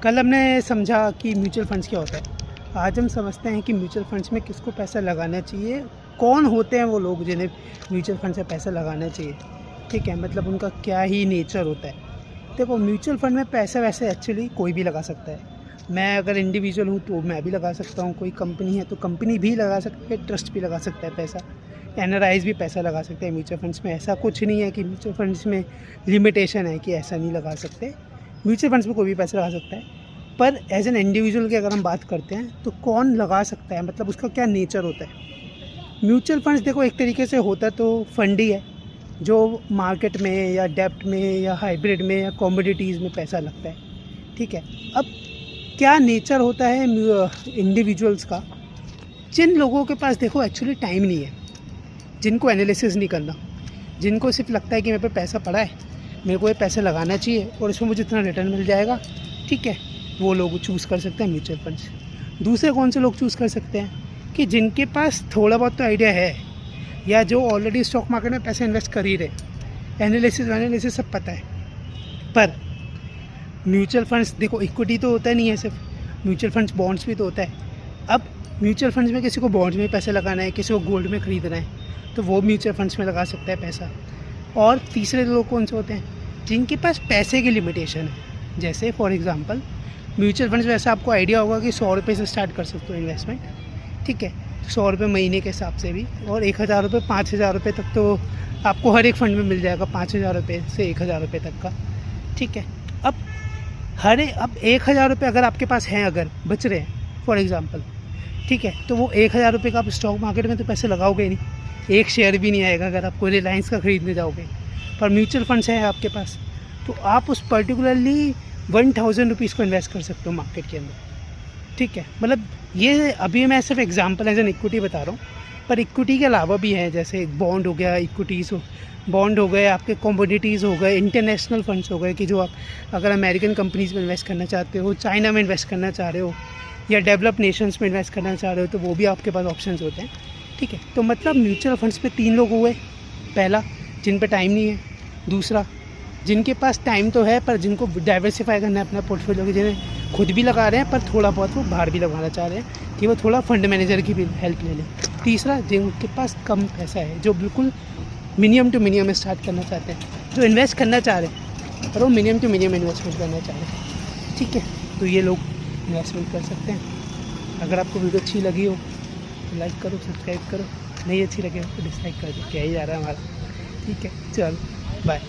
कल हमने समझा कि म्यूचुअल फंड्स क्या होता है। आज हम समझते हैं कि म्यूचुअल फंड्स में किसको पैसा लगाना चाहिए, कौन होते हैं वो लोग जिन्हें म्यूचुअल फंड से पैसा लगाना चाहिए। ठीक है, मतलब उनका क्या ही नेचर होता है। देखो, म्यूचुअल फंड में पैसा वैसे एक्चुअली कोई भी लगा सकता है। मैं अगर इंडिविजुअल हूँ तो मैं भी लगा सकता हूँ, कोई कंपनी है तो कंपनी भी लगा सकती है, ट्रस्ट भी लगा सकता है पैसा, एनआरआईज भी पैसा लगा सकते हैं म्यूचुअल फंड्स में। ऐसा कुछ नहीं है कि म्यूचुअल फंड्स में लिमिटेशन है कि ऐसा नहीं लगा सकते। म्यूचुअल फंड्स में कोई भी पैसा लगा सकता है। पर एज एन इंडिविजुअल की अगर हम बात करते हैं तो कौन लगा सकता है, मतलब उसका क्या नेचर होता है। म्यूचुअल फंड्स देखो एक तरीके से होता तो फंड ही है जो मार्केट में या डेब्ट में या हाइब्रिड में या कमोडिटीज़ में पैसा लगता है। ठीक है, अब क्या नेचर होता है इंडिविजुअल्स का। जिन लोगों के पास देखो एक्चुअली टाइम नहीं है, जिनको एनालिसिस नहीं करना, जिनको सिर्फ लगता है कि मेरे पे पैसा पड़ा है, मेरे को ये पैसा लगाना चाहिए और इसमें मुझे इतना रिटर्न मिल जाएगा, ठीक है, वो लोग चूज़ कर सकते हैं म्यूचुअल फंड्स। दूसरे कौन से लोग चूज़ कर सकते हैं कि जिनके पास थोड़ा बहुत तो आइडिया है या जो ऑलरेडी स्टॉक मार्केट में पैसे इन्वेस्ट कर ही रहे, एनालिसिस सब पता है। पर म्यूचुअल फंड्स देखो इक्विटी तो होता नहीं है सिर्फ, म्यूचुअल फंड्स बॉन्ड्स भी तो होता है। अब म्यूचुअल फंड्स में किसी को बॉन्ड्स में पैसे लगाना है, किसी को गोल्ड में ख़रीदना है, तो वो म्यूचुअल फंड्स में लगा सकता है पैसा। और तीसरे लोग कौन से होते हैं जिनके पास पैसे की लिमिटेशन है। जैसे फॉर एग्जांपल म्यूचुअल फंड्स में ऐसा आपको आइडिया होगा कि 100 रुपये से स्टार्ट कर सकते हो इन्वेस्टमेंट। ठीक है, 100 रुपये महीने के हिसाब से भी, और 1000 रुपये 5000 रुपये तक तो आपको हर एक फंड में मिल जाएगा, 5000 रुपये से 1000 रुपये तक का। ठीक है, अब 1000 रुपये अगर आपके पास हैं, अगर बच रहे हैं फॉर एग्ज़ाम्पल, ठीक है, तो वो 1000 रुपये का आप स्टॉक मार्केट में तो पैसे लगाओगे ही नहीं, एक शेयर भी नहीं आएगा अगर आप कोई रिलायंस का ख़रीदने जाओगे। पर म्यूचुअल फंड्स है आपके पास तो आप उस पर्टिकुलरली 1000 रुपीज़ को इन्वेस्ट कर सकते हो मार्केट के अंदर। ठीक है, मतलब ये अभी मैं सिर्फ एग्जांपल एज एन इक्विटी बता रहा हूँ, पर इक्विटी के अलावा भी है, जैसे बॉन्ड हो गया, इक्विटीज़ हो, बॉन्ड हो गए, आपके कमोडिटीज़ हो गए, इंटरनेशनल फंड्स हो गए कि जो आप अगर अमेरिकन कंपनीज़ में इन्वेस्ट करना चाहते हो, चाइना में इन्वेस्ट करना चाह रहे हो या डेवलप नेशंस में इन्वेस्ट करना चाह रहे हो, तो वो भी आपके पास ऑप्शंस होते हैं। ठीक है, तो मतलब म्यूचुअल फंड्स पे 3 लोग हुए। पहला, जिन पे टाइम नहीं है। दूसरा, जिनके पास टाइम तो है पर जिनको डाइवर्सिफाई करना है अपना पोर्टफोलियो, की जिन्हें खुद भी लगा रहे हैं पर थोड़ा बहुत वो बाहर भी लगाना चाह रहे हैं कि वो थोड़ा फंड मैनेजर की भी हेल्प ले लें। तीसरा, जिनके पास कम पैसा है, जो बिल्कुल मिनिमम टू मिनिमम स्टार्ट करना चाहते हैं, जो इन्वेस्ट करना चाह रहे हैं पर वो मिनिमम टू मिनिमम इन्वेस्टमेंट करना चाह रहे हैं। ठीक है, तो ये लोग इन्वेस्टमेंट कर सकते हैं। अगर आपको वीडियो अच्छी लगी हो तो लाइक करो, सब्सक्राइब करो, नहीं अच्छी लगे तो डिसलाइक कर दो, क्या ही जा रहा है हमारा। ठीक है, चलो बाय।